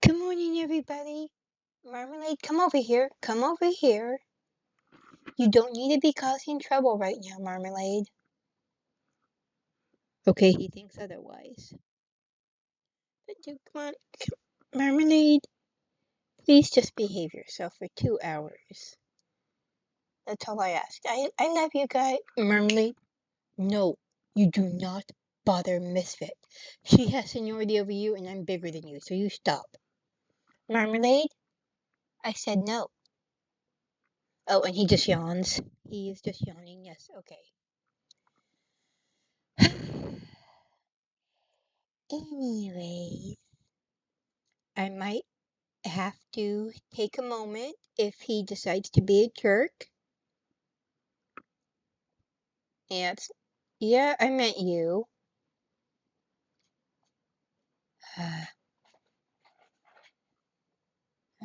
Good morning, everybody. Marmalade, come over here. Come over here. You don't need to be causing trouble right now, Marmalade. Okay, he thinks otherwise. But come on, Marmalade, please just behave yourself for 2 hours. That's all I ask. I love you guys. Marmalade, no, you do not bother Misfit. She has seniority over you, and I'm bigger than you, so you stop. Marmalade, I said no. Oh, and he just yawns. He is just yawning. Yes, okay. Anyways, I might have to take a moment if he decides to be a jerk. Yeah, I meant you.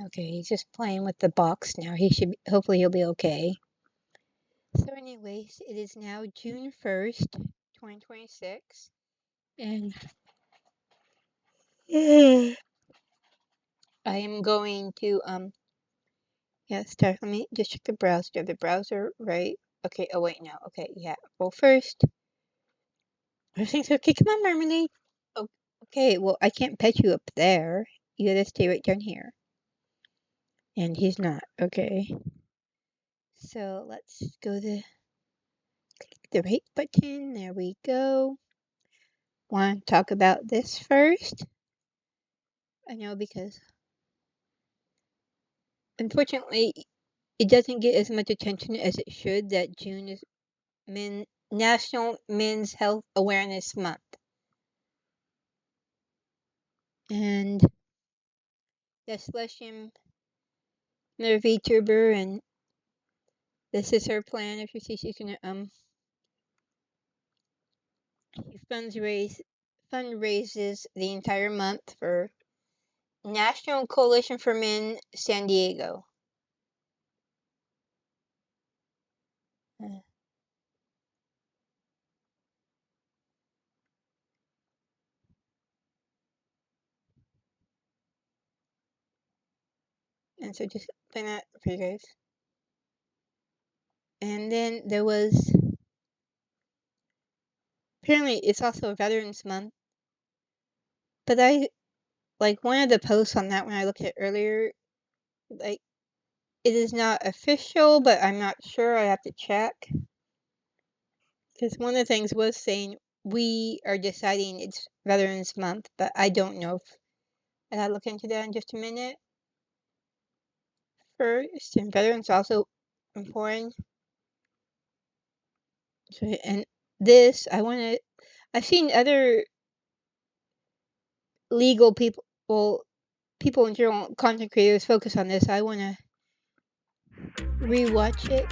Okay, he's just playing with the box now. Hopefully he'll be okay. So anyways, it is now June 1st, 2026, and I am going to, let me just check the browser. Do I have the browser right? Okay, oh wait, no, okay, yeah. Well, first, everything's okay. Come on, Marmalade. Oh, okay, well, I can't pet you up there. You gotta stay right down here. And he's not, okay. So let's go to click the right button. There we go. Want to talk about this first? I know because unfortunately it doesn't get as much attention as it should that June is National Men's Health Awareness Month. And that's Leshem, another VTuber, and this is her plan. If you see, she's gonna fundraises the entire month for National Coalition for Men San Diego. And so just playing that for you guys. And then there was, apparently it's also a Veterans Month, but I, like one of the posts on that when I looked at it earlier, like it is not official, but I'm not sure, I have to check. Because one of the things was saying we are deciding it's Veterans Month, but I don't know if I gotta look into that in just a minute. First, and veterans also important. So, and this, I've seen other legal people, people in general, content creators focus on this. I want to rewatch it.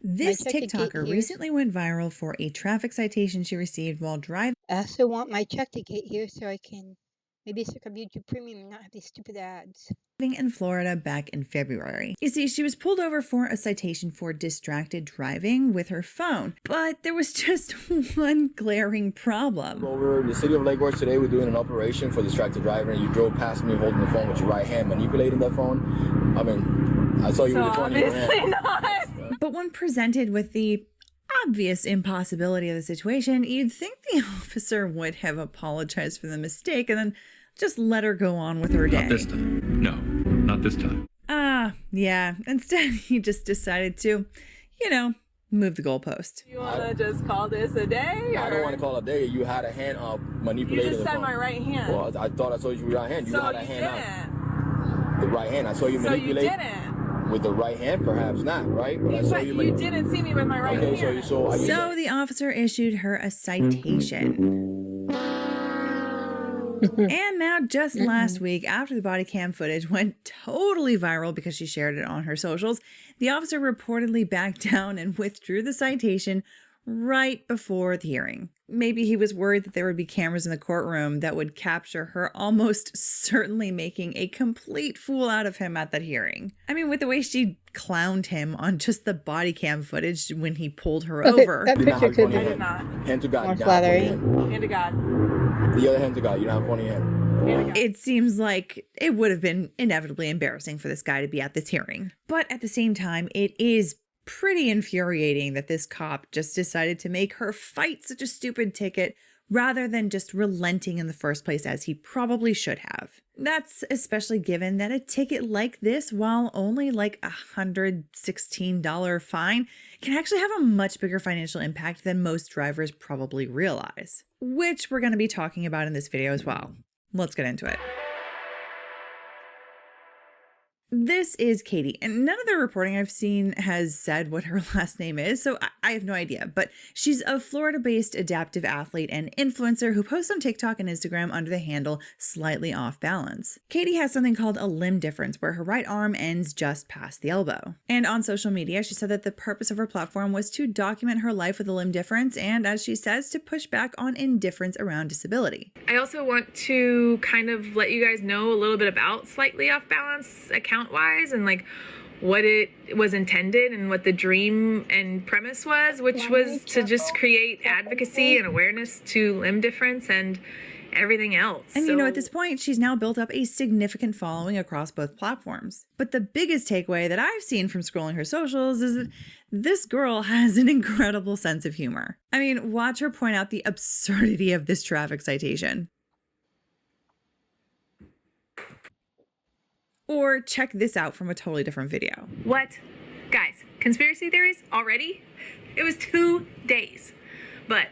This TikToker recently went viral for a traffic citation she received while driving. I also want my check to get here so I can maybe stick up YouTube Premium and not have these stupid ads. In Florida back in February. You see, she was pulled over for a citation for distracted driving with her phone, but there was just one glaring problem. Over the city of Lake Worth today, we're doing an operation for distracted driving, and you drove past me holding the phone with your right hand, manipulating that phone. I mean, I saw you with the phone in your hand. Not. But when presented with the obvious impossibility of the situation, you'd think the officer would have apologized for the mistake and then just let her go on with her day. Not this time. No, not this time. Yeah. Instead, he just decided to, move the goalpost. You want to just call this a day? I don't want to call it a day. You had a hand up manipulating. You just said my right hand. Well, I thought I saw you with your right hand. You so had a you hand didn't. up. The right hand. I saw you manipulate. So you didn't. With the right hand, perhaps not, right? But I saw you. You didn't see me with my right hand. So the officer issued her a citation. And now, just last week, after the body cam footage went totally viral because she shared it on her socials, the officer reportedly backed down and withdrew the citation, right before the hearing. Maybe he was worried that there would be cameras in the courtroom that would capture her almost certainly making a complete fool out of him at that hearing. I mean, with the way she clowned him on just the body cam footage when he pulled her Okay, over. that Did not picture have could funny I be did hand. not. Hand to God. more You don't have funny flattering. hand. Hand to God. The other hand to God. You don't have funny hand. Hand to God. It seems like it would have been inevitably embarrassing for this guy to be at this hearing. But at the same time, it is pretty infuriating that this cop just decided to make her fight such a stupid ticket rather than just relenting in the first place as he probably should have. That's especially given that a ticket like this, while only like $116 fine, can actually have a much bigger financial impact than most drivers probably realize, which we're going to be talking about in this video as well. Let's get into it. This is Katie, and none of the reporting I've seen has said what her last name is, so I have no idea. But she's a Florida-based adaptive athlete and influencer who posts on TikTok and Instagram under the handle Slightly Off Balance. Katie has something called a limb difference, where her right arm ends just past the elbow. And on social media, she said that the purpose of her platform was to document her life with a limb difference and, as she says, to push back on indifference around disability. I also want to kind of let you guys know a little bit about Slightly Off Balance account-wise and like what it was intended and what the dream and premise was, which was to just create advocacy and awareness to limb difference and everything else. And you know, at this point, she's now built up a significant following across both platforms. But the biggest takeaway that I've seen from scrolling her socials is that this girl has an incredible sense of humor. I mean, watch her point out the absurdity of this traffic citation. Or check this out from a totally different video. What? Guys, conspiracy theories already? It was 2 days. But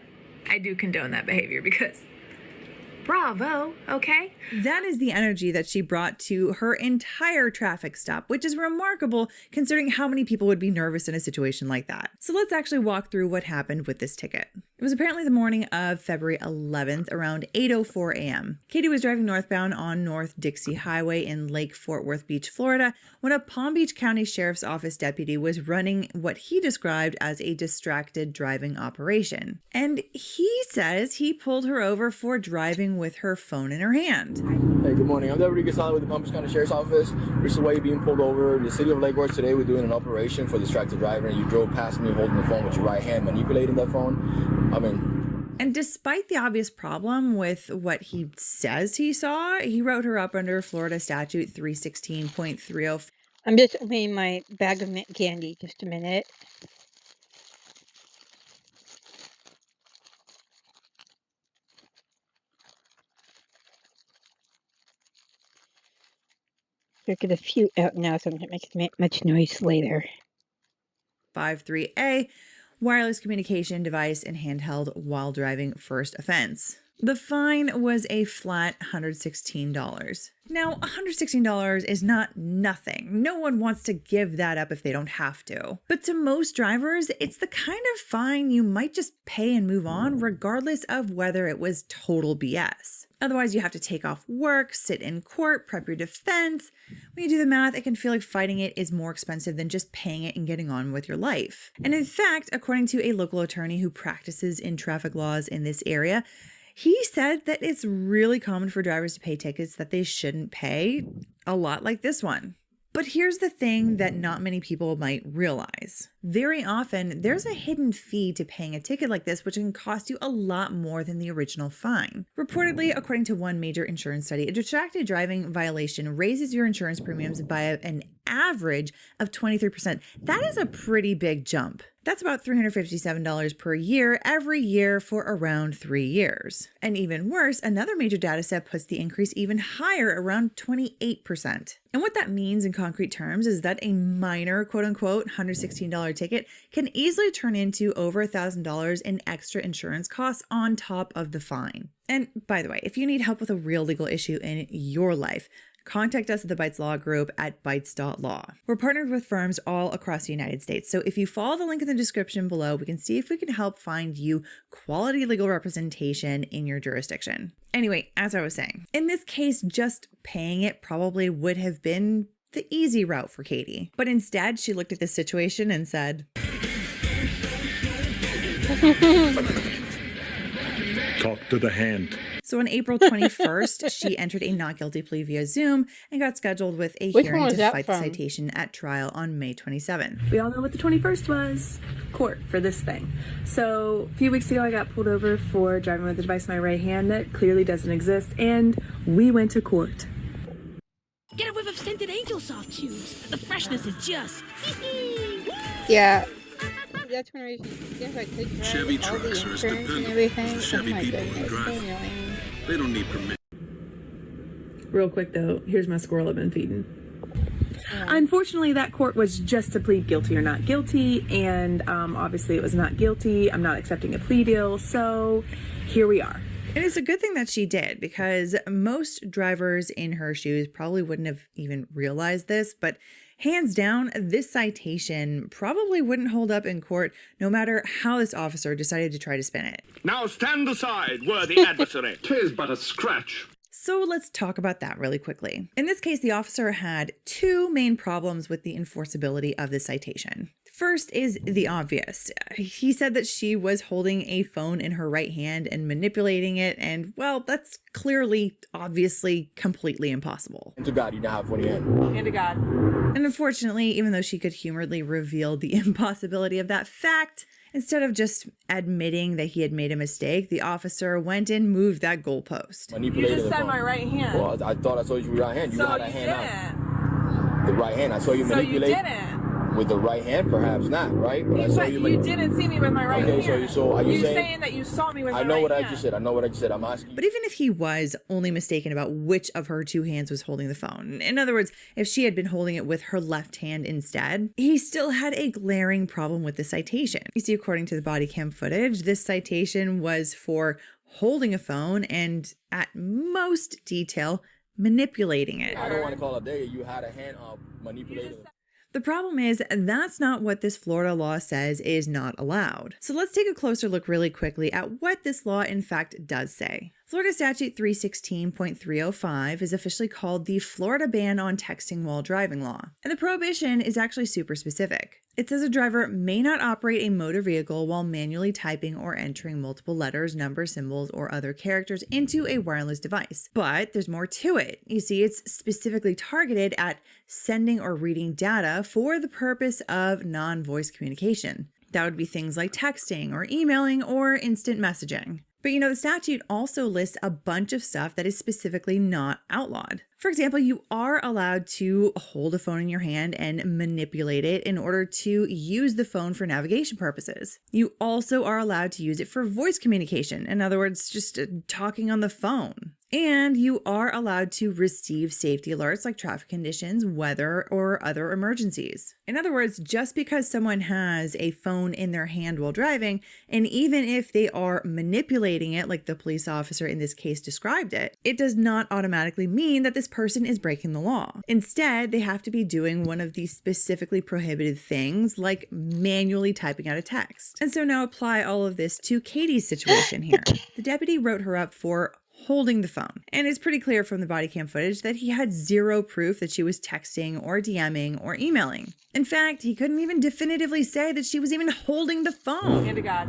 I do condone that behavior because bravo, okay? That is the energy that she brought to her entire traffic stop, which is remarkable considering how many people would be nervous in a situation like that. So let's actually walk through what happened with this ticket. It was apparently the morning of February 11th around 8:04 a.m. Katie was driving northbound on North Dixie Highway in Lake Fort Worth Beach, Florida, when a Palm Beach County Sheriff's Office deputy was running what he described as a distracted driving operation. And he says he pulled her over for driving with her phone in her hand. Hey, good morning. I'm Deputy Gasala with the Palm Beach County Sheriff's Office. This is why you're being pulled over. The city of Lake Worth today, we're doing an operation for distracted driving. You drove past me holding the phone with your right hand, manipulating that phone. And despite the obvious problem with what he says he saw, he wrote her up under Florida Statute 316.30. I'm just opening my bag of mint candy. Just a minute. We'll get a few out now so I'm not making much noise later. 53A, wireless communication device and handheld while driving, first offense. The fine was a flat $116. Now, $116 is not nothing. No one wants to give that up if they don't have to. But to most drivers, it's the kind of fine you might just pay and move on, regardless of whether it was total BS. Otherwise, you have to take off work, sit in court, prep your defense. When you do the math, it can feel like fighting it is more expensive than just paying it and getting on with your life. And in fact, according to a local attorney who practices in traffic laws in this area, he said that it's really common for drivers to pay tickets that they shouldn't pay, a lot like this one. But here's the thing that not many people might realize. Very often, there's a hidden fee to paying a ticket like this, which can cost you a lot more than the original fine. Reportedly, according to one major insurance study, a distracted driving violation raises your insurance premiums by an average of 23%. That is a pretty big jump. That's about $357 per year every year for around 3 years. And even worse, another major data set puts the increase even higher, around 28%. And what that means in concrete terms is that a minor, quote-unquote, $116 ticket can easily turn into over $1,000 in extra insurance costs on top of the fine. And by the way, if you need help with a real legal issue in your life, contact us at the Bytes Law Group at bytes.law. We're partnered with firms all across the United States, so if you follow the link in the description below, we can see if we can help find you quality legal representation in your jurisdiction. Anyway, as I was saying, in this case, just paying it probably would have been the easy route for Katie. But instead, she looked at this situation and said, Talk to the hand. So on April 21st, she entered a not guilty plea via Zoom and got scheduled with a Which hearing one to was that fight the from? citation at trial on May 27th. We all know what the 21st was. Court for this thing. So a few weeks ago, I got pulled over for driving with a device in my right hand that clearly doesn't exist, and we went to court. Get a whiff of scented angel soft chews. The freshness is just. Yeah. That's one reason. Yeah, if I could drive Chevy all the trucks are as insurance and dependable everything. as the Chevy Oh my people who goodness, drive so them. annoying. They don't need permission. Real quick though, here's my squirrel I've been feeding. Unfortunately, that court was just to plead guilty or not guilty, and obviously it was not guilty. I'm not accepting a plea deal, so here we are. And it's a good thing that she did, because most drivers in her shoes probably wouldn't have even realized this, but hands down, this citation probably wouldn't hold up in court no matter how this officer decided to try to spin it. Now stand aside, worthy adversary. 'Tis but a scratch. So let's talk about that really quickly. In this case, the officer had two main problems with the enforceability of the citation. First is the obvious. He said that she was holding a phone in her right hand and manipulating it, and well, that's clearly, obviously, completely impossible. And to God, you don't have one hand. And to God. And unfortunately, even though she could humorously reveal the impossibility of that fact, instead of just admitting that he had made a mistake, the officer went and moved that goalpost. You Manipulated just the said phone. my right hand. Well, I thought I saw you with your right hand. You so had a you hand didn't. out. The right hand. I saw you So you manipulate didn't. with the right hand, perhaps not, right? But I saw But you. you didn't see me with my right Okay, hand. so are you You're saying- saying that you saw me with my I know right what I hand. just said. I know what I just said. I'm asking. But even if he was only mistaken about which of her two hands was holding the phone, in other words, if she had been holding it with her left hand instead, he still had a glaring problem with the citation. You see, according to the body cam footage, this citation was for holding a phone and, at most detail, manipulating it. I don't want to call it there. You had a hand manipulating. The problem is that's not what this Florida law says is not allowed. So let's take a closer look really quickly at what this law in fact does say. Florida Statute 316.305 is officially called the Florida Ban on Texting While Driving Law. And the prohibition is actually super specific. It says a driver may not operate a motor vehicle while manually typing or entering multiple letters, numbers, symbols, or other characters into a wireless device. But there's more to it. You see, it's specifically targeted at sending or reading data for the purpose of non-voice communication. That would be things like texting or emailing or instant messaging. But the statute also lists a bunch of stuff that is specifically not outlawed. For example, you are allowed to hold a phone in your hand and manipulate it in order to use the phone for navigation purposes. You also are allowed to use it for voice communication. In other words, just talking on the phone. And you are allowed to receive safety alerts like traffic conditions, weather, or other emergencies. In other words, just because someone has a phone in their hand while driving, and even if they are manipulating it like the police officer in this case described it, it does not automatically mean that this person is breaking the law. Instead, they have to be doing one of these specifically prohibited things like manually typing out a text. And so now apply all of this to Katie's situation here. The deputy wrote her up for holding the phone. And it's pretty clear from the body cam footage that he had zero proof that she was texting or DMing or emailing. In fact, he couldn't even definitively say that she was even holding the phone. And to God.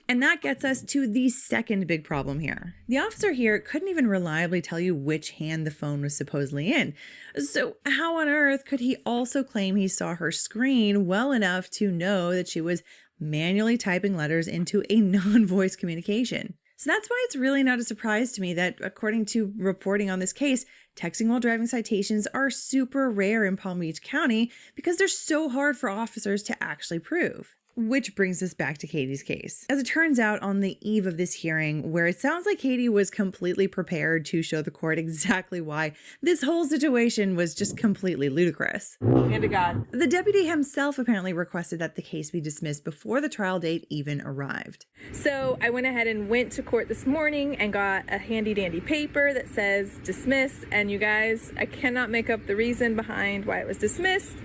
And that gets us to the second big problem here. The officer here couldn't even reliably tell you which hand the phone was supposedly in. So how on earth could he also claim he saw her screen well enough to know that she was manually typing letters into a non-voice communication? So that's why it's really not a surprise to me that, according to reporting on this case, texting while driving citations are super rare in Palm Beach County because they're so hard for officers to actually prove. Which brings us back to Katie's case. As it turns out, on the eve of this hearing, where it sounds like Katie was completely prepared to show the court exactly why this whole situation was just completely ludicrous. And to God. The deputy himself apparently requested that the case be dismissed before the trial date even arrived. So I went ahead and went to court this morning and got a handy dandy paper that says dismissed. And you guys, I cannot make up the reason behind why it was dismissed.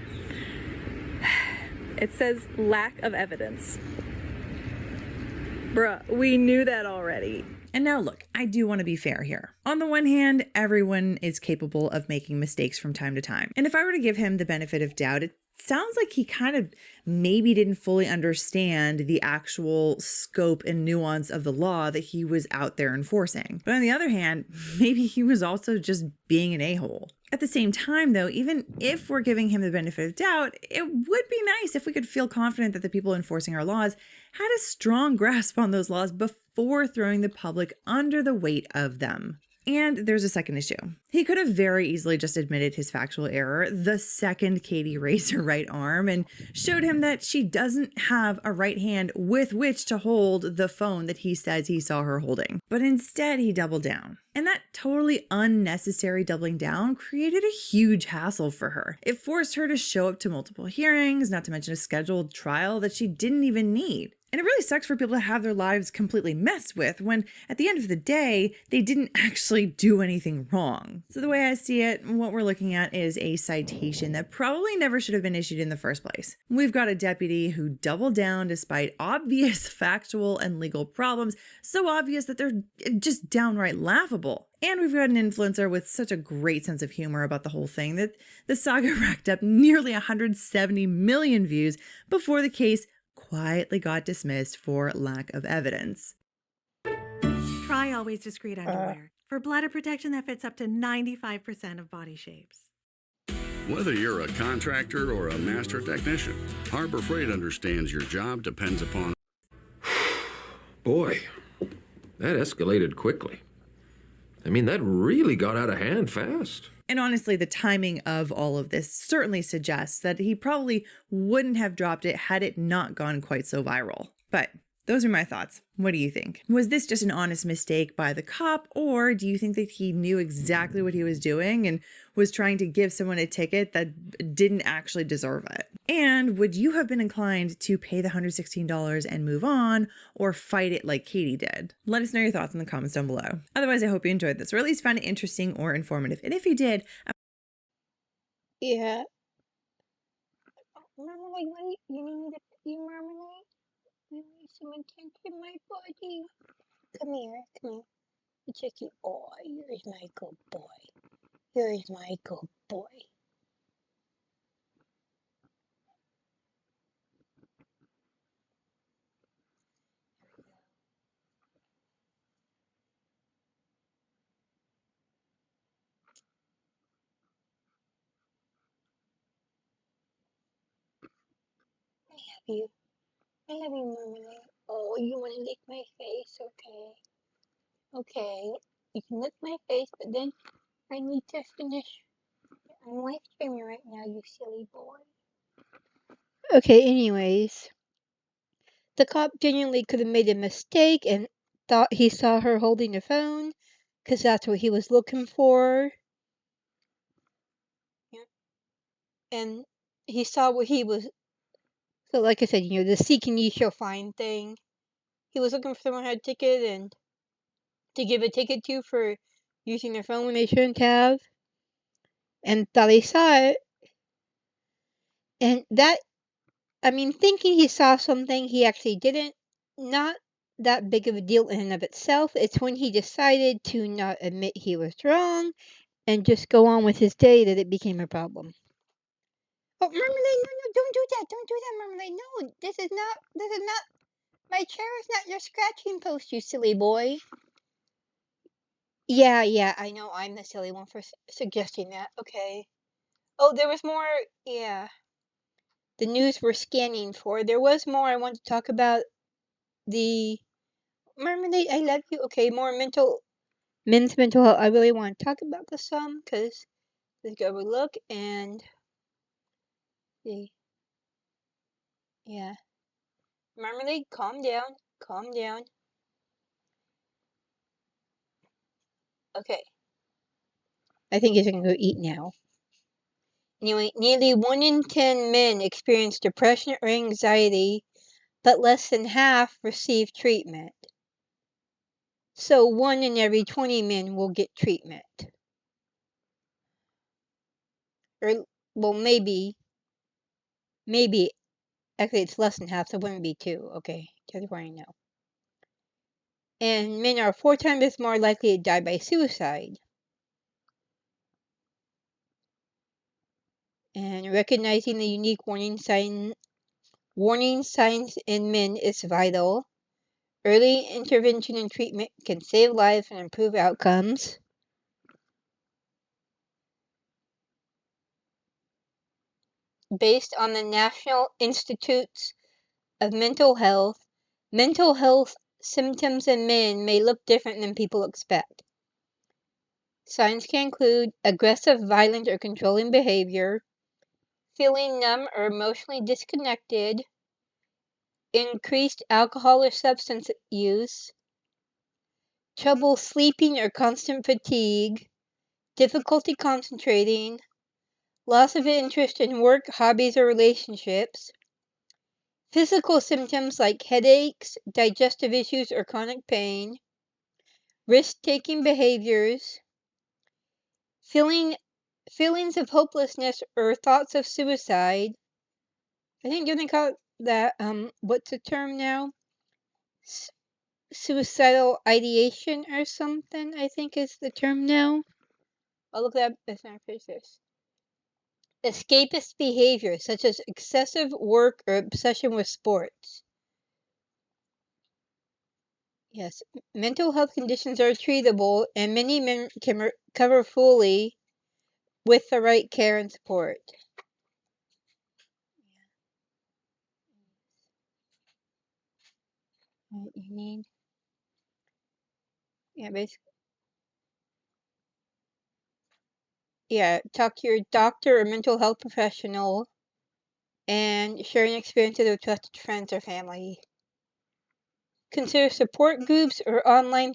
It says lack of evidence. Bruh, we knew that already. And now look, I do want to be fair here. On the one hand, everyone is capable of making mistakes from time to time. And if I were to give him the benefit of doubt, it sounds like he kind of maybe didn't fully understand the actual scope and nuance of the law that he was out there enforcing. But on the other hand, maybe he was also just being an a-hole. At the same time, though, even if we're giving him the benefit of doubt, it would be nice if we could feel confident that the people enforcing our laws had a strong grasp on those laws before throwing the public under the weight of them. And there's a second issue. He could have very easily just admitted his factual error the second Katie raised her right arm and showed him that she doesn't have a right hand with which to hold the phone that he says he saw her holding. But instead, he doubled down. And that totally unnecessary doubling down created a huge hassle for her. It forced her to show up to multiple hearings, not to mention a scheduled trial that she didn't even need. And it really sucks for people to have their lives completely messed with when, at the end of the day, they didn't actually do anything wrong. So the way I see it, what we're looking at is a citation that probably never should have been issued in the first place. We've got a deputy who doubled down despite obvious factual and legal problems, so obvious that they're just downright laughable. And we've got an influencer with such a great sense of humor about the whole thing that the saga racked up nearly 170 million views before the case quietly got dismissed for lack of evidence. Try Always Discreet underwear for bladder protection that fits up to 95% of body shapes. Whether you're a contractor or a master technician, Harbor Freight understands your job depends upon... Boy, that escalated quickly. I mean, that really got out of hand fast. And honestly, the timing of all of this certainly suggests that he probably wouldn't have dropped it had it not gone quite so viral. But those are my thoughts. What do you think? Was this just an honest mistake by the cop, or do you think that he knew exactly what he was doing and was trying to give someone a ticket that didn't actually deserve it? And would you have been inclined to pay the $116 and move on, or fight it like Katie did? Let us know your thoughts in the comments down below. Otherwise, I hope you enjoyed this, or at least found it interesting or informative. And if you did, Yeah. Marmalade, wait, you need to pee, Marmalade? You need some attention, my buddy. Come here, come here. It's just you. Oh, here's my good boy. Here's my good boy. I love you. I love you, Marmalade. Oh, you want to lick my face? Okay. Okay. You can lick my face, but then I need to finish. I'm live streaming right now, you silly boy. Okay, anyways. The cop genuinely could have made a mistake and thought he saw her holding the phone, because that's what he was looking for. Yeah. And he saw what he was. So, like I said, the seek and ye shall find thing. He was looking for someone who had a ticket and to give a ticket to for using their phone when they shouldn't have. And thought he saw it. And that, thinking he saw something he actually didn't, not that big of a deal in and of itself. It's when he decided to not admit he was wrong and just go on with his day that it became a problem. Oh, Marmalade, no, don't do that. Don't do that, Marmalade. No, this is not, my chair is not your scratching post, you silly boy. Yeah, I know I'm the silly one for suggesting that. Okay. Oh, there was more, yeah. The news we're scanning for. There was more I want to talk about. The Marmalade, I love you. Okay, more men's mental health. I really want to talk about this some, because let's go look and see. Yeah. Marmalade, calm down. Calm down. Okay. I think he's gonna go eat now. Anyway, nearly 1 in 10 men experience depression or anxiety, but less than half receive treatment. So 1 in every 20 men will get treatment. Or, well, maybe, actually it's less than half, so it wouldn't be 2. Okay, that's what I know. And men are 4 times more likely to die by suicide. And recognizing the unique warning signs in men is vital. Early intervention and treatment can save lives and improve outcomes. Based on the National Institutes of mental health symptoms in men may look different than people expect. Signs can include aggressive, violent, or controlling behavior, feeling numb or emotionally disconnected, increased alcohol or substance use, trouble sleeping or constant fatigue, difficulty concentrating, loss of interest in work, hobbies, or relationships, physical symptoms like headaches, digestive issues, or chronic pain, risk-taking behaviors, feelings of hopelessness or thoughts of suicide. I think don't they call that what's the term now? Suicidal ideation or something, I think is the term now. I'll look that up as I finish this. Escapist behavior, such as excessive work or obsession with sports. Yes, mental health conditions are treatable, and many men can recover fully with the right care and support. You need, basically, talk to your doctor or mental health professional, and sharing experiences with trusted friends or family. Consider support groups or online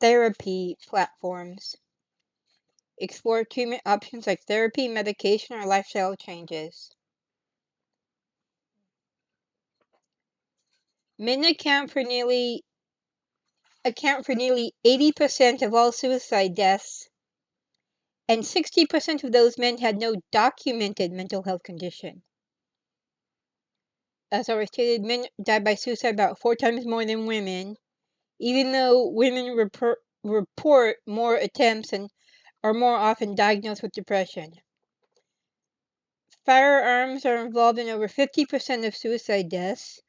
therapy platforms. Explore treatment options like therapy, medication, or lifestyle changes. Men account for nearly 80% of all suicide deaths, and 60% of those men had no documented mental health condition. As already stated, men die by suicide about 4 times more than women, even though women report more attempts and are more often diagnosed with depression. Firearms are involved in over 50% of suicide deaths,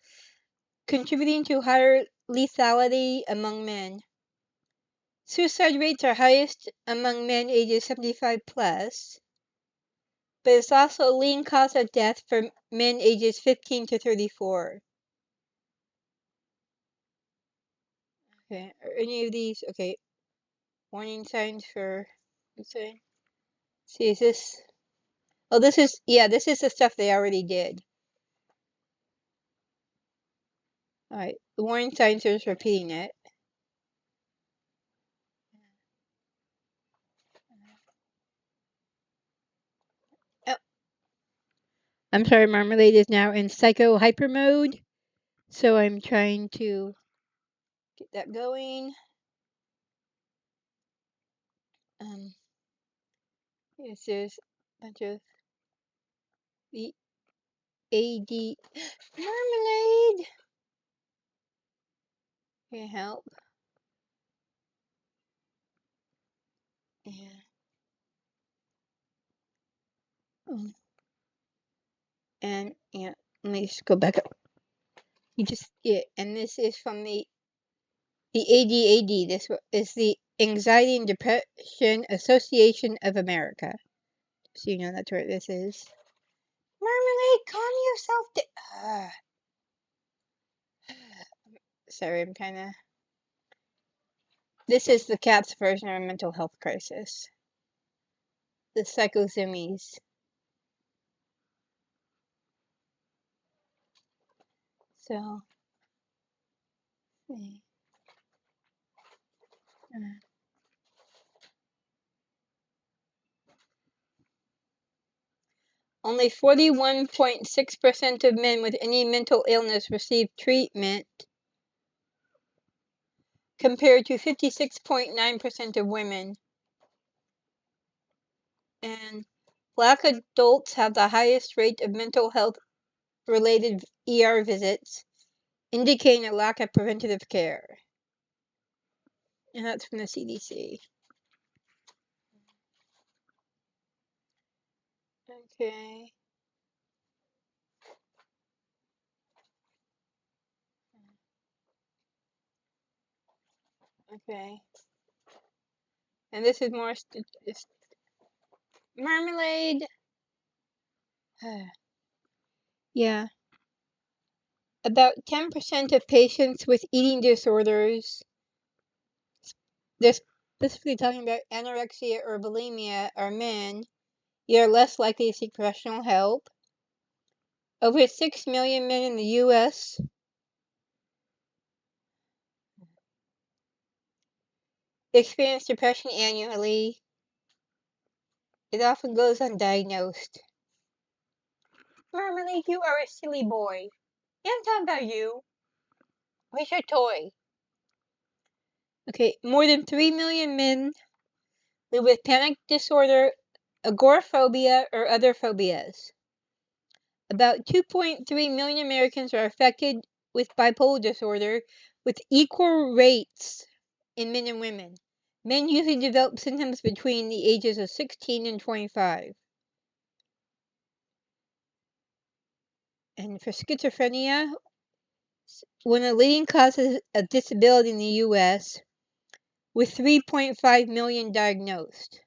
contributing to higher lethality among men. Suicide rates are highest among men ages 75 plus, but it's also a leading cause of death for men ages 15 to 34. Okay, are any of these, warning signs for, let's see, is this, this is the stuff they already did. Alright, the warning signs are just repeating it. Oh, I'm sorry, Marmalade is now in psycho hyper mode, so I'm trying to get that going. Yes, there's a bunch of the AD Marmalade. Can you help? Yeah. And let me just go back up. And this is from the ADAD. This is the Anxiety and Depression Association of America. So you know that's where this is. Marmalade, calm yourself down. Sorry, I'm kind of. This is the cat's version of a mental health crisis. The psychosemies. So. Only 41.6% of men with any mental illness receive treatment, compared to 56.9% of women. And Black adults have the highest rate of mental health related ER visits, indicating a lack of preventative care. And that's from the CDC. Okay. Okay. And this is more marmalade. Yeah. About 10% of patients with eating disorders, they're specifically talking about anorexia or bulimia, are men. You're less likely to seek professional help. Over 6 million men in the U.S. experience depression annually. It often goes undiagnosed. Marmalade, you are a silly boy. Yeah, I'm talking about you. Where's your toy? Okay, more than 3 million men live with panic disorder, agoraphobia, or other phobias. About 2.3 million Americans are affected with bipolar disorder, with equal rates in men and women. Men usually develop symptoms between the ages of 16 and 25. And for schizophrenia, one of the leading causes of disability in the U.S., with 3.5 million diagnosed.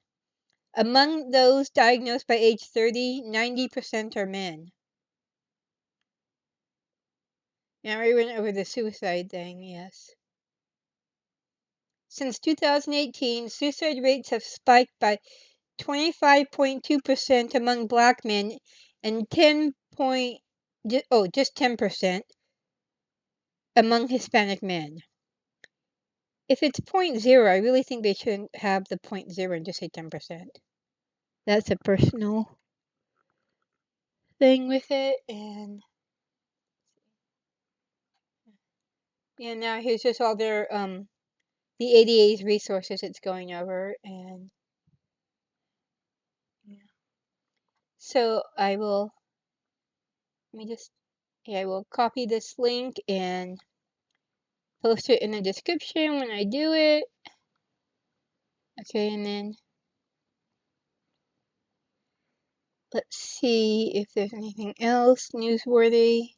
Among those diagnosed by age 30, 90% are men. Now we went over the suicide thing, yes. Since 2018, suicide rates have spiked by 25.2% among black men and just 10% among Hispanic men. If it's 0.0, I really think they shouldn't have the 0.0 and just say 10%. That's a personal thing with it, and yeah, now here's just all their the ADA's resources it's going over, and yeah. So I will I will copy this link and post it in the description when I do it. Okay, and then let's see if there's anything else newsworthy.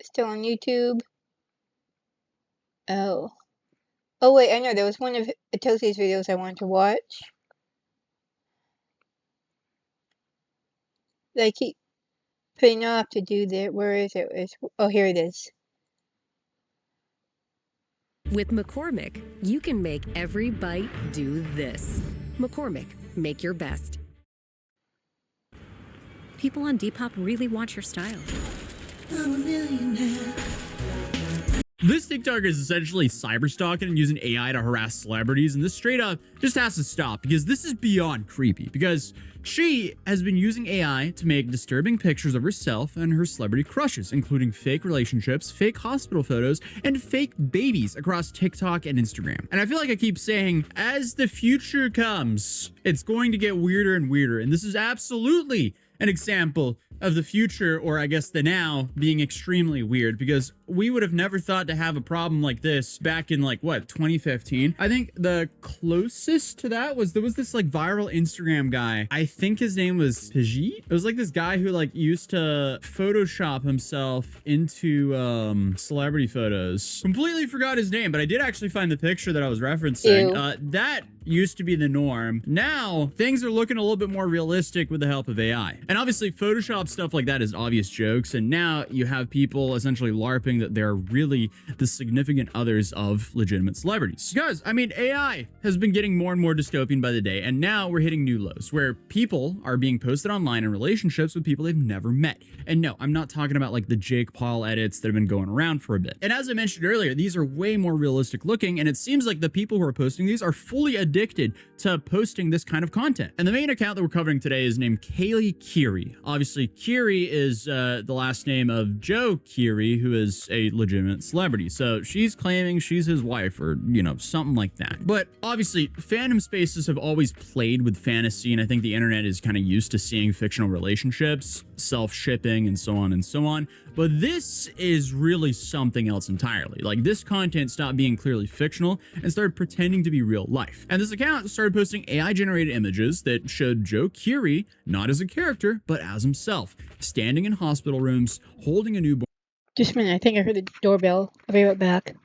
Still on YouTube. Oh wait, I know there was one of Atosi's videos I wanted to watch. That I keep putting off to do that. Where is it? Oh, here it is. With McCormick, you can make every bite do this. McCormick, make your best. People on Depop really want your style. I'm a millionaire. This TikToker is essentially cyberstalking and using AI to harass celebrities, and this straight up just has to stop because this is beyond creepy. Because she has been using AI to make disturbing pictures of herself and her celebrity crushes, including fake relationships, fake hospital photos, and fake babies across TikTok and Instagram. And I feel like I keep saying, as the future comes, it's going to get weirder and weirder, and this is absolutely an example of the future, or I guess the now, being extremely weird, because we would have never thought to have a problem like this back in like what, 2015. I think the closest to that was there was this like viral Instagram guy. I think his name was Pajit. It was like this guy who like used to Photoshop himself into celebrity photos. Completely forgot his name, but I did actually find the picture that I was referencing. That used to be the norm. Now things are looking a little bit more realistic with the help of AI. And obviously Photoshop stuff like that is obvious jokes, and now you have people essentially LARPing that they're really the significant others of legitimate celebrities. Guys, I mean, AI has been getting more and more dystopian by the day, and now we're hitting new lows where people are being posted online in relationships with people they've never met. And no, I'm not talking about like the Jake Paul edits that have been going around for a bit. And as I mentioned earlier, these are way more realistic looking, and it seems like the people who are posting these are fully addicted to posting this kind of content. And the main account that we're covering today is named Kaylee Curie. Obviously, Curie is the last name of Joe Curie, who is a legitimate celebrity. So she's claiming she's his wife, or, you know, something like that. But obviously, fandom spaces have always played with fantasy, and I think the internet is kind of used to seeing fictional relationships, self-shipping, and so on and so on. But this is really something else entirely. Like, this content stopped being clearly fictional and started pretending to be real life. And this account started posting AI-generated images that showed Joe Curie not as a character, but as himself, standing in hospital rooms, holding a newborn. Just a minute, I think I heard the doorbell. I'll be right back.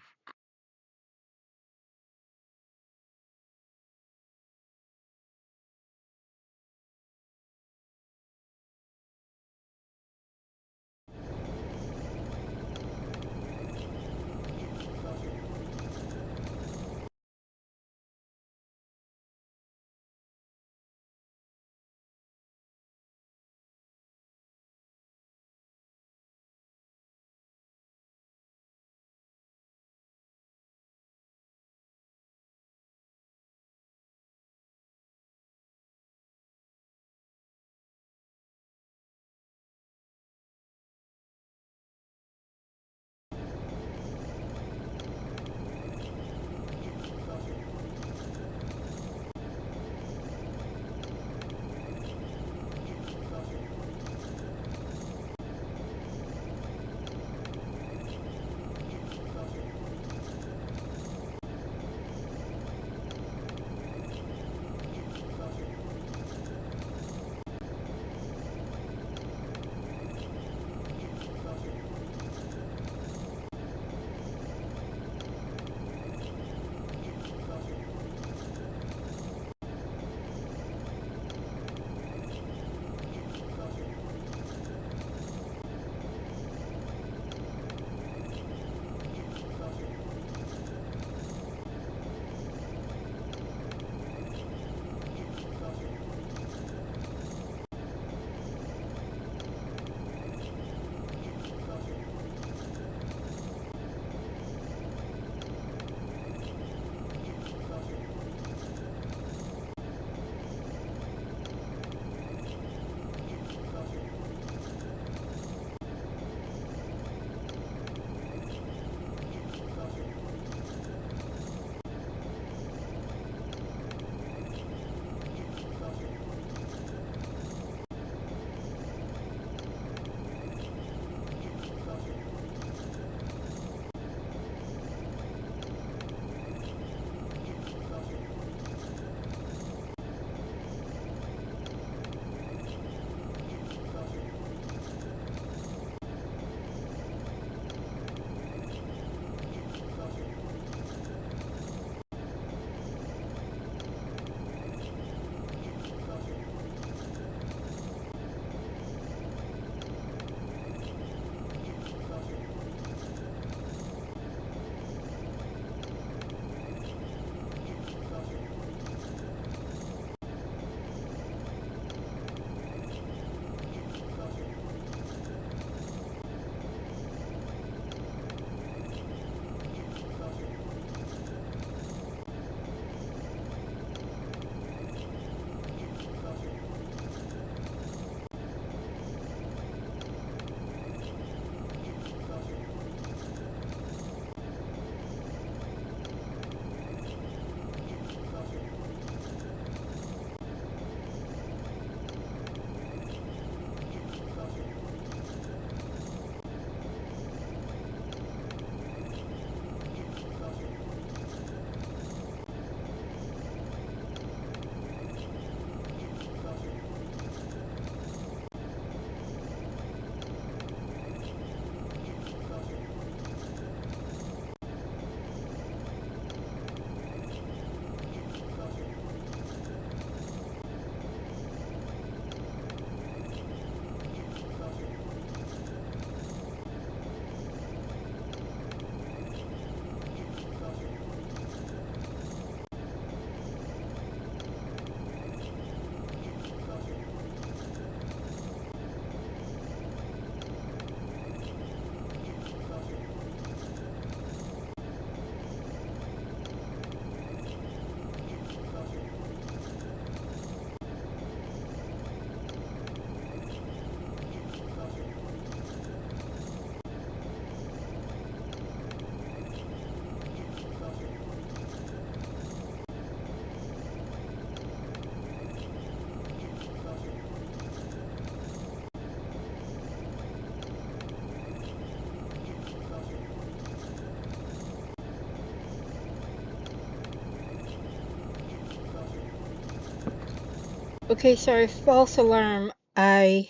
Okay, sorry, false alarm. Wrong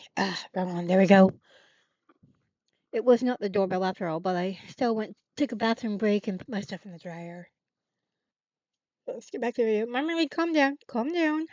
one. There we go. It was not the doorbell after all, but I still took a bathroom break and put my stuff in the dryer. Let's get back to the video. Marmalade, calm down. Calm down.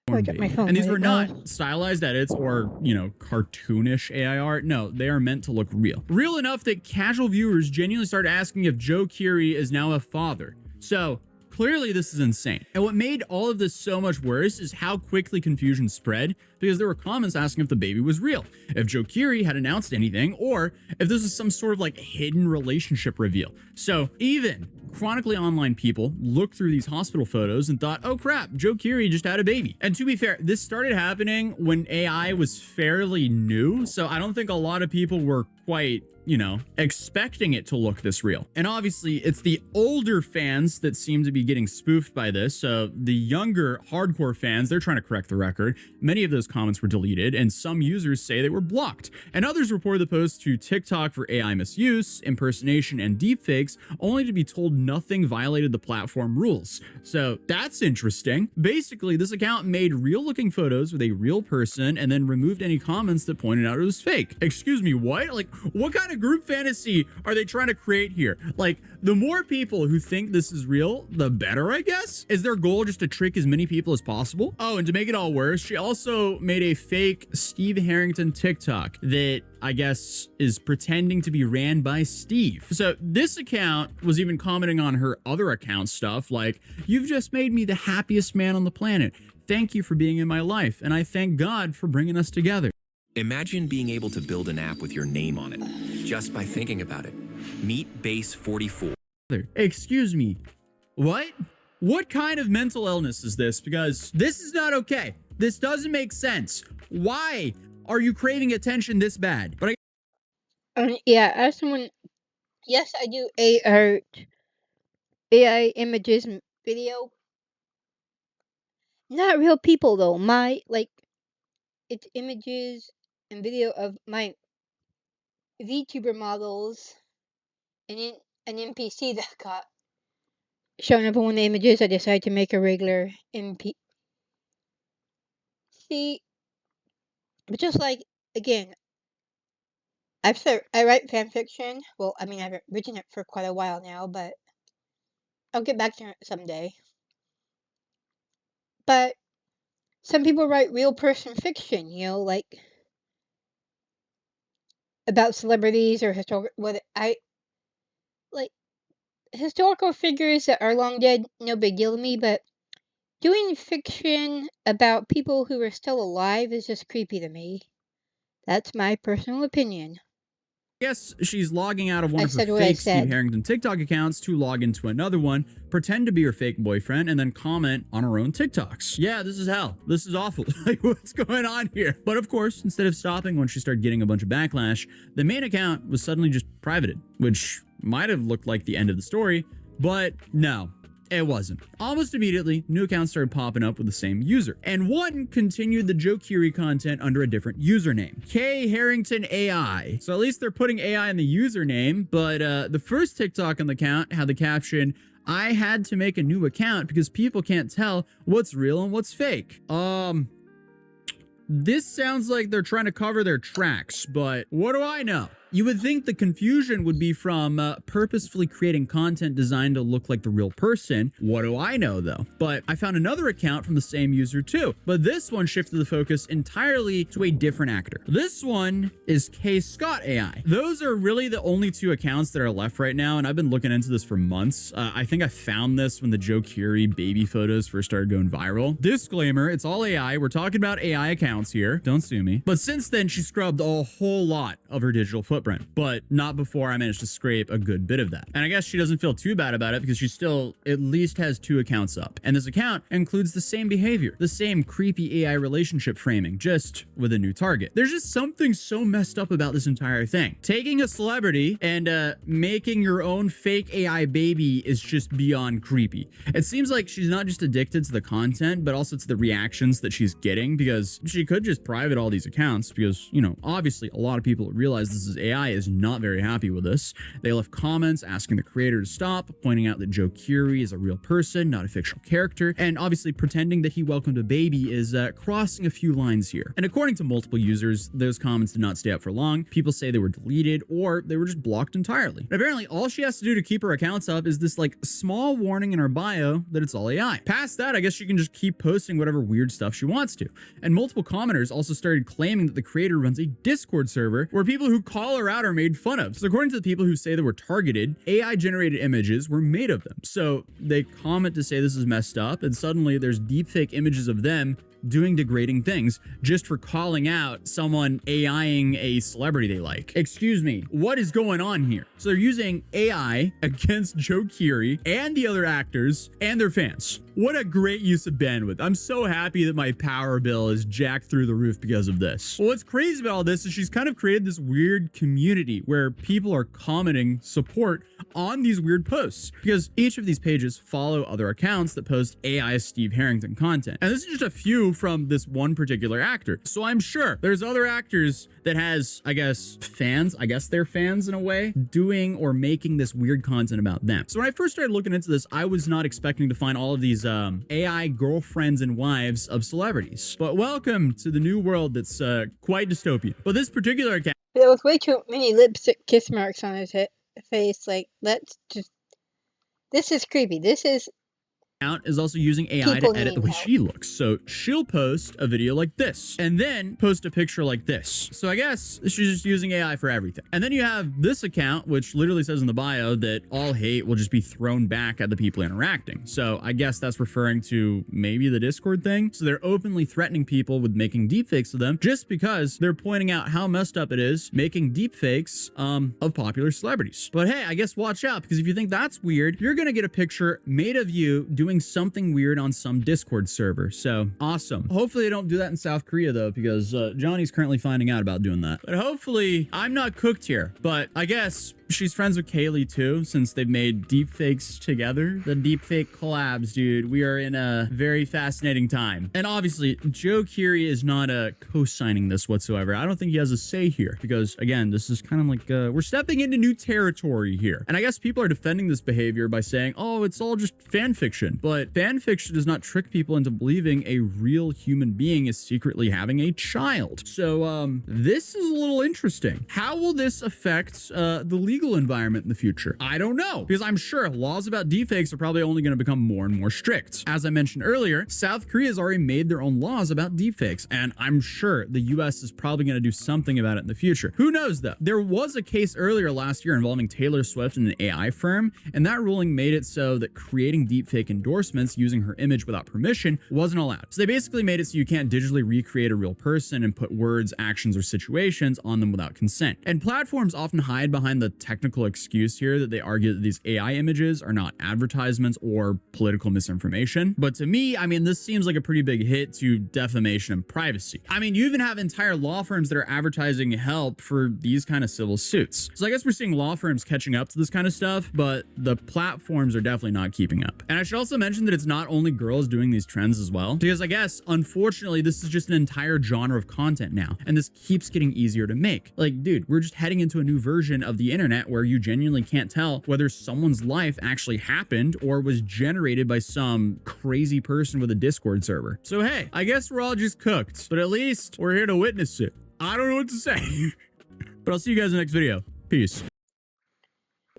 Oh, I dropped my phone. And these Let were it not go. stylized edits or, you know, cartoonish AI art. No, they are meant to look real. Real enough that casual viewers genuinely started asking if Joe Keery is now a father. So, clearly this is insane. And what made all of this so much worse is how quickly confusion spread, because there were comments asking if the baby was real, if Joe Keery had announced anything, or if this was some sort of like hidden relationship reveal. So even chronically online people looked through these hospital photos and thought, oh crap, Joe Keery just had a baby. And to be fair, this started happening when AI was fairly new, so I don't think a lot of people were quite, you know, expecting it to look this real. And obviously, it's the older fans that seem to be getting spoofed by this. So the younger hardcore fans, they're trying to correct the record. Many of those comments were deleted, and some users say they were blocked. And others report the post to TikTok for AI misuse, impersonation, and deepfakes, only to be told nothing violated the platform rules. So that's interesting. Basically, this account made real-looking photos with a real person and then removed any comments that pointed out it was fake. Excuse me, what? Like, what kind of group fantasy are they trying to create here? Like, the more people who think this is real, the better, I guess? Is their goal just to trick as many people as possible? Oh, and to make it all worse, she also made a fake Steve Harrington TikTok that I guess is pretending to be ran by Steve. So this account was even commenting on her other account stuff like, you've just made me the happiest man on the planet. Thank you for being in my life, and I thank God for bringing us together. Imagine being able to build an app with your name on it, just by thinking about it. Meet Base 44. Excuse me, what? What kind of mental illness is this? Because this is not okay. This doesn't make sense. Why are you craving attention this bad? But Yeah, as someone, yes, I do AI images and video. Not real people though. It's images and video of my VTuber models and an NPC that got shown up in one of the images. I decided to make a regular NPC. But just like, again, I write fan fiction. Well, I mean, I've written it for quite a while now, but I'll get back to it someday. But some people write real person fiction, you know, like about celebrities or historical figures that are long dead, no big deal to me, but doing fiction about people who are still alive is just creepy to me. That's my personal opinion. Yes, she's logging out of one I of her said what I fake Steve said. Harrington TikTok accounts to log into another one, pretend to be her fake boyfriend, and then comment on her own TikToks. Yeah, this is hell. This is awful. Like, what's going on here? But of course, instead of stopping when she started getting a bunch of backlash, the main account was suddenly just privated, which might have looked like the end of the story, but no. It wasn't. Almost immediately, new accounts started popping up with the same user, and one continued the Joe Keery content under a different username, K Harrington AI. So at least they're putting AI in the username, but the first TikTok on the account had the caption, I had to make a new account because people can't tell what's real and what's fake. This sounds like they're trying to cover their tracks, but what do I know? You would think the confusion would be from purposefully creating content designed to look like the real person. What do I know, though? But I found another account from the same user, too. But this one shifted the focus entirely to a different actor. This one is K Scott AI. Those are really the only two accounts that are left right now, and I've been looking into this for months. I think I found this when the Joe Keery baby photos first started going viral. Disclaimer, it's all AI. We're talking about AI accounts here. Don't sue me. But since then, she scrubbed a whole lot of her digital footprint, but not before I managed to scrape a good bit of that. And I guess she doesn't feel too bad about it because she still at least has 2 accounts up. And this account includes the same behavior, the same creepy AI relationship framing, just with a new target. There's just something so messed up about this entire thing. Taking a celebrity and making your own fake AI baby is just beyond creepy. It seems like she's not just addicted to the content, but also to the reactions that she's getting, because she could just private all these accounts because, you know, obviously a lot of people realize this is AI is not very happy with this. They left comments asking the creator to stop, pointing out that Joe Curie is a real person, not a fictional character, and obviously pretending that he welcomed a baby is crossing a few lines here. And according to multiple users, those comments did not stay up for long. People say they were deleted or they were just blocked entirely. And apparently, all she has to do to keep her accounts up is this like small warning in her bio that it's all AI. Past that, I guess she can just keep posting whatever weird stuff she wants to. And multiple commenters also started claiming that the creator runs a Discord server where people who call her out are made fun of. So according to the people who say they were targeted, AI generated images were made of them. So they comment to say this is messed up, and suddenly there's deepfake images of them doing degrading things just for calling out someone AIing a celebrity they like. Excuse me, what is going on here? So they're using AI against Joe Curie and the other actors and their fans. What a great use of bandwidth. I'm so happy that my power bill is jacked through the roof because of this. Well, what's crazy about all this is she's kind of created this weird community where people are commenting support on these weird posts because each of these pages follow other accounts that post AI Steve Harrington content. And this is just a few from this one particular actor. So I'm sure there's other actors that has, I guess, fans, I guess they're fans in a way, doing or making this weird content about them. So when I first started looking into this, I was not expecting to find all of these AI girlfriends and wives of celebrities. But welcome to the new world that's quite dystopian. But this particular account, there was way too many lipstick kiss marks on his face. Like, let's just. This is creepy. This is. Is also using AI to edit the way she looks. So she'll post a video like this and then post a picture like this. So I guess she's just using AI for everything. And then you have this account, which literally says in the bio that all hate will just be thrown back at the people interacting. So I guess that's referring to maybe the Discord thing. So they're openly threatening people with making deepfakes of them just because they're pointing out how messed up it is making deepfakes of popular celebrities. But hey, I guess watch out, because if you think that's weird, you're gonna get a picture made of you doing something weird on some Discord server. So awesome. Hopefully they don't do that in South Korea though, because Johnny's currently finding out about doing that. But hopefully I'm not cooked here. But I guess she's friends with Kaylee too, since they've made deepfakes together. The deepfake collabs, dude. We are in a very fascinating time. And obviously, Joe Curie is not co-signing this whatsoever. I don't think he has a say here, because again, this is kind of like we're stepping into new territory here. And I guess people are defending this behavior by saying, oh, it's all just fan fiction. But fan fiction does not trick people into believing a real human being is secretly having a child. So this is a little interesting. How will this affect the legal environment in the future? I don't know, because I'm sure laws about deepfakes are probably only going to become more and more strict. As I mentioned earlier, South Korea has already made their own laws about deepfakes, and I'm sure the US is probably going to do something about it in the future. Who knows though? There was a case earlier last year involving Taylor Swift and an AI firm, and that ruling made it so that creating deepfake endorsements using her image without permission wasn't allowed. So they basically made it so you can't digitally recreate a real person and put words, actions, or situations on them without consent. And platforms often hide behind the technical excuse here that they argue that these AI images are not advertisements or political misinformation. But to me, I mean, this seems like a pretty big hit to defamation and privacy. I mean, you even have entire law firms that are advertising help for these kind of civil suits. So I guess we're seeing law firms catching up to this kind of stuff, but the platforms are definitely not keeping up. And I should also mention that it's not only girls doing these trends as well, because I guess, unfortunately, this is just an entire genre of content now, and this keeps getting easier to make. Like, dude, we're just heading into a new version of the internet where you genuinely can't tell whether someone's life actually happened or was generated by some crazy person with a Discord server. So hey, I guess we're all just cooked, but at least we're here to witness it. I don't know what to say, but I'll see you guys in the next video. Peace.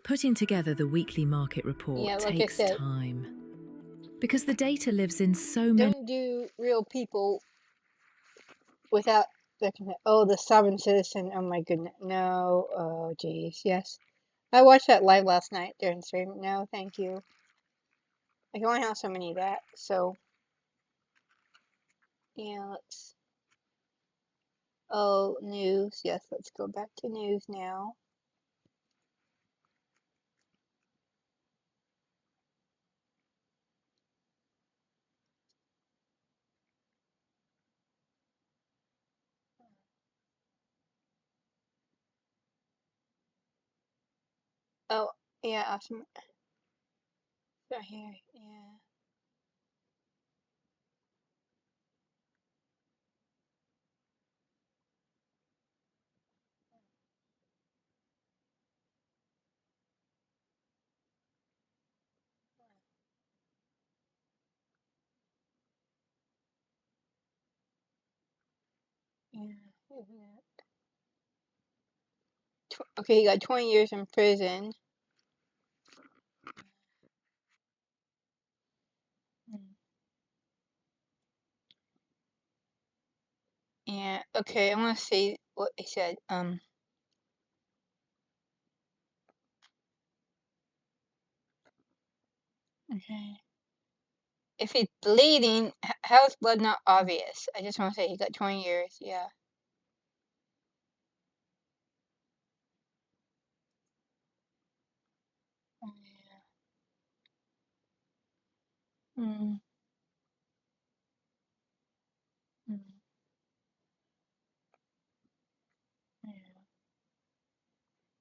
Putting together the weekly market report takes time because the data lives in so many. Don't do real people without the the sovereign citizen. Oh my goodness, no. Oh geez, yes. I watched that live last night during stream. No, thank you. I can only have so many of that. So yeah, let's. Oh, news. Yes, let's go back to news now. Oh, yeah, awesome. Right here, yeah. Okay, he got 20 years in prison. Yeah, okay, I want to see what he said. Okay. If he's bleeding, how is blood not obvious? I just want to say he got 20 years, yeah. Mm. Mm.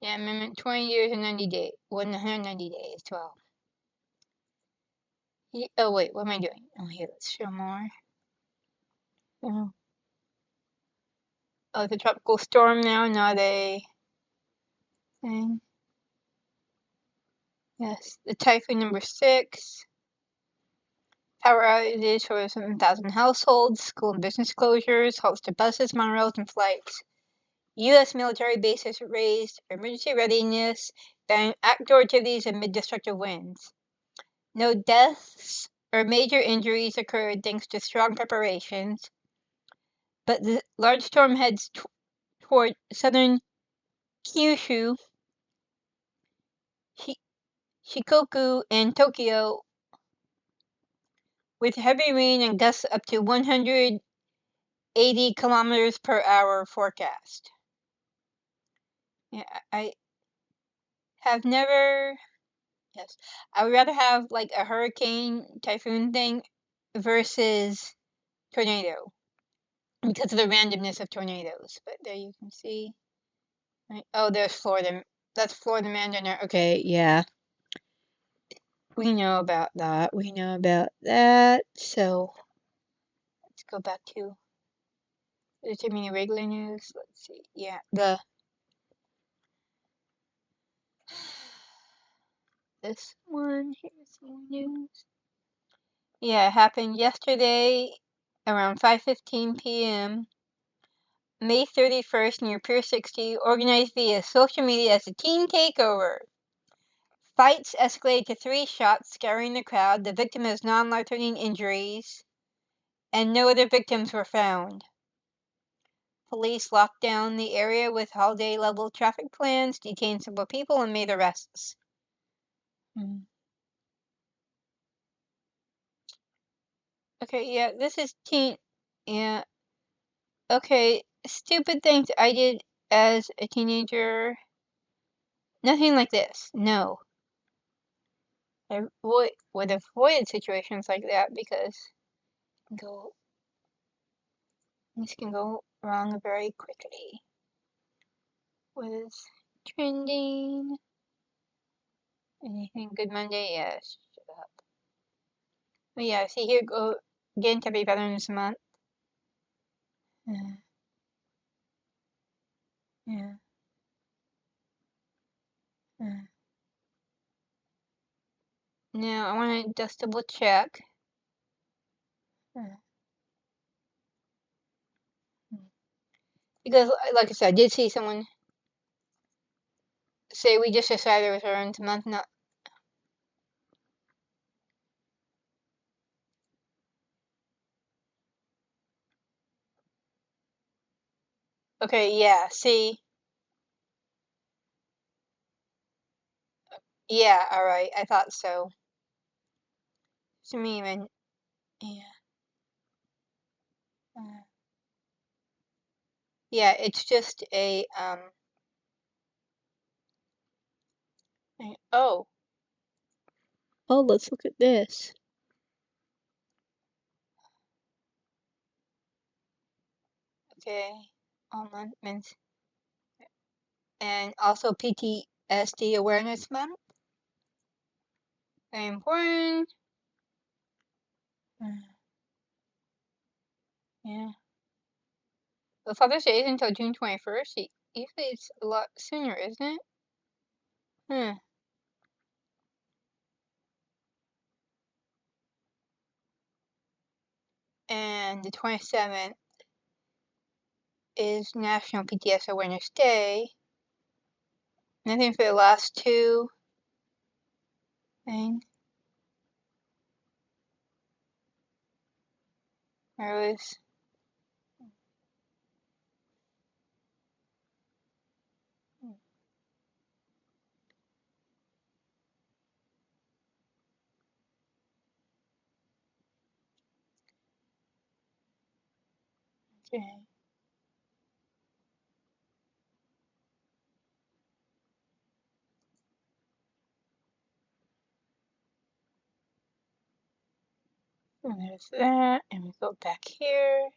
Yeah, amendment 20 years and 90 days. 190 days, 12. Oh, wait, what am I doing? Oh, here, let's show more. Oh, it's a tropical storm now, not a thing. Yes, the typhoon number 6. Power outages for 7,000 households, school and business closures, halts to buses, monorails, and flights. U.S. military bases raised emergency readiness, banning outdoor activities amid destructive winds. No deaths or major injuries occurred thanks to strong preparations, but the large storm heads toward southern Kyushu, Shikoku, and Tokyo, with heavy rain and gusts up to 180 kilometers per hour forecast. Yeah, I have never. Yes, I would rather have like a hurricane typhoon thing versus tornado because of the randomness of tornadoes. But there you can see. Right. Oh, there's Florida. That's Florida man down there. Okay, yeah. We know about that. We know about that. So let's go back to determining regular news. Let's see. Yeah, this one. Here's more news. Yeah, it happened yesterday around 5:15 p.m. May 31st near Pier 60, organized via social media as a teen takeover. Fights escalated to 3 shots, scaring the crowd. The victim has non-life-threatening injuries, and no other victims were found. Police locked down the area with holiday-level traffic plans, detained several people, and made arrests. Okay, yeah, this is teen. Yeah. Okay, stupid things I did as a teenager. Nothing like this. No. I would avoid situations like that because this can go wrong very quickly. What is trending? Anything good Monday? Yes. Shut up. But yeah, see here, go getting to be Veterans Month. Yeah. Now I want to just double check. Because, like I said, I did see someone say we just decided it was Veterans Month, not. Okay, yeah, see. Yeah, alright, I thought so. To me, even. Yeah. Yeah, it's just a, oh. Oh, let's look at this. Okay, online means, and also PTSD Awareness Month. Very important. Yeah. Well, Father's Day is until June 21st. Usually it's a lot sooner, isn't it? And the 27th is National PTS Awareness Day. Nothing for the last two thing. There was okay. And there's that, and we go back here.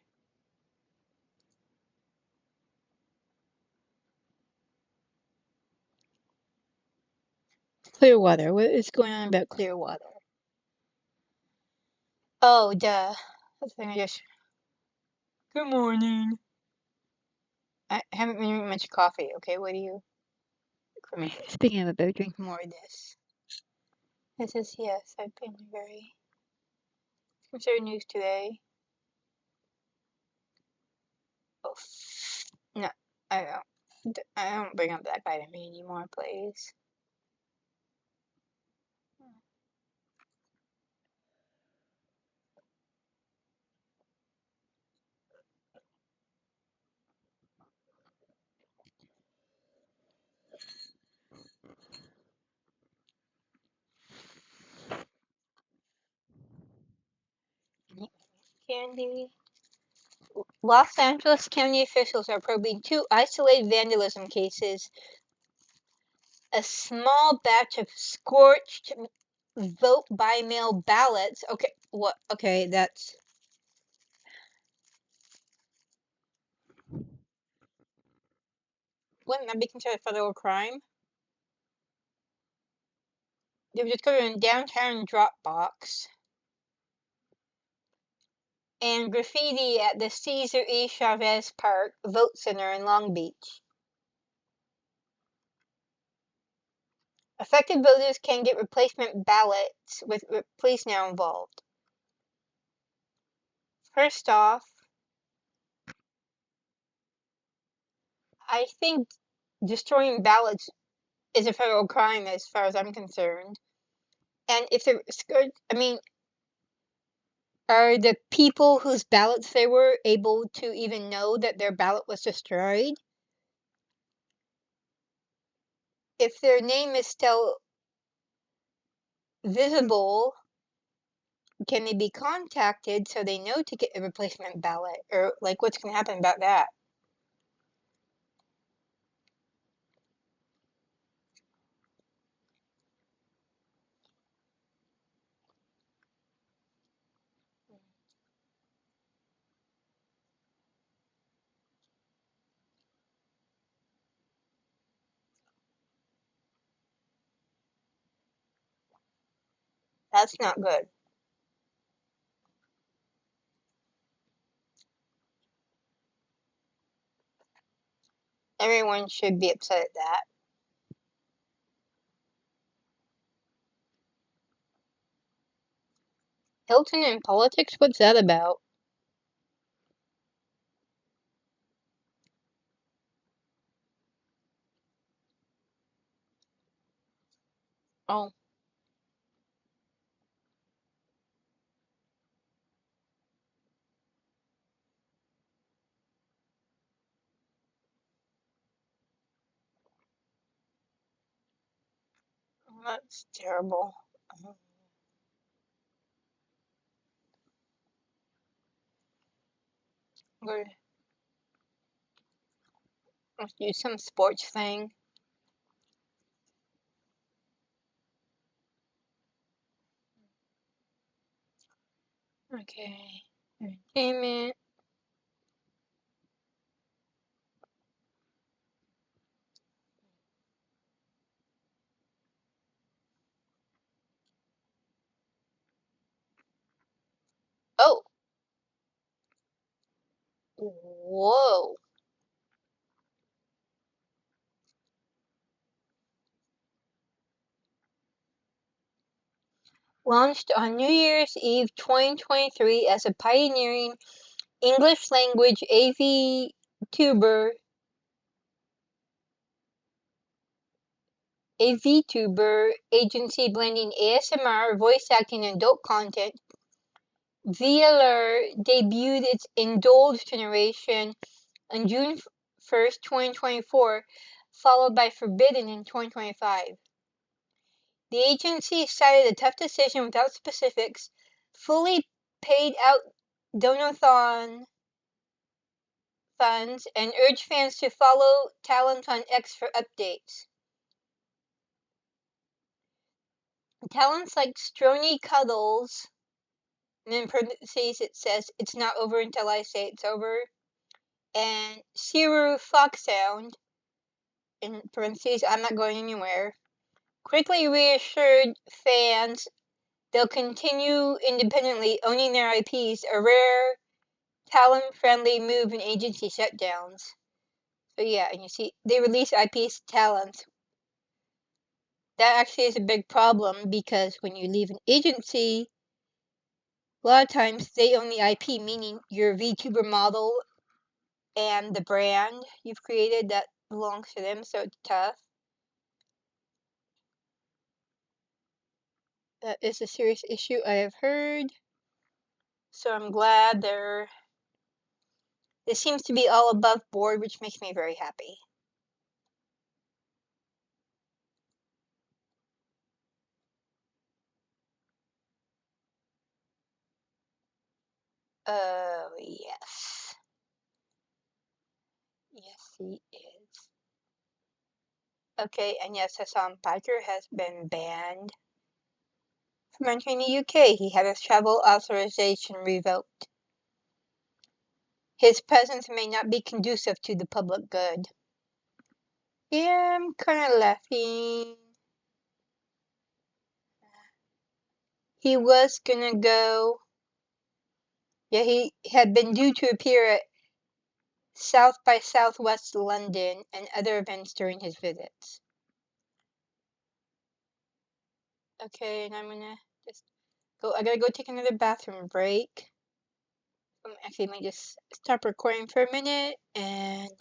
Clearwater. What is going on about Clearwater? Oh, duh. That's the thing I just. Good morning. I haven't been drinking much coffee. Okay, what do you? For me. Speaking of, I better drink more of this. This is yes. I've been very concerned news today. Oh, no, I don't. I don't bring up that guy to me anymore, please. Candy. Los Angeles County officials are probing 2 isolated vandalism cases. A small batch of scorched vote by mail ballots. Okay, what? Okay, that's. Wouldn't that be considered a federal crime? They were discovered in downtown Dropbox. And graffiti at the Cesar E. Chavez Park Vote Center in Long Beach. Affected voters can get replacement ballots with police now involved. First off, I think destroying ballots is a federal crime as far as I'm concerned. And if they're, I mean, are the people whose ballots they were able to even know that their ballot was destroyed? If their name is still visible, can they be contacted so they know to get a replacement ballot? Or, like, what's going to happen about that? That's not good. Everyone should be upset at that. Hilton in politics? What's that about? Oh. That's terrible. Good. Let's do some sports thing. Okay. Entertainment. Oh. Whoa. Launched on New Year's Eve 2023 as a pioneering English language AV VTuber agency blending ASMR, voice acting, and adult content, VLR debuted its Indulge generation on June 1st, 2024, followed by Forbidden in 2025. The agency cited a tough decision without specifics, fully paid out donathon funds, and urged fans to follow Talent on X for updates. Talents like Strony Cuddles, and in parentheses it says, "It's not over until I say it's over," and Siru Foxsound, in parentheses, "I'm not going anywhere," quickly reassured fans they'll continue independently owning their IPs, a rare talent-friendly move in agency shutdowns. So yeah, and you see, they release IPs to talents. That actually is a big problem because when you leave an agency, a lot of times they own the IP, meaning your VTuber model and the brand you've created that belongs to them, so it's tough. That is a serious issue I have heard. So I'm glad this seems to be all above board, which makes me very happy. Oh, yes. Yes, he is. Okay, and yes, Hassan Piker has been banned from entering the UK. He had his travel authorization revoked. His presence may not be conducive to the public good. Yeah, I'm kind of laughing. He was gonna go. Yeah, he had been due to appear at South by Southwest London and other events during his visits. Okay, and I'm gonna just go. I gotta go take another bathroom break. Actually, let me just stop recording for a minute and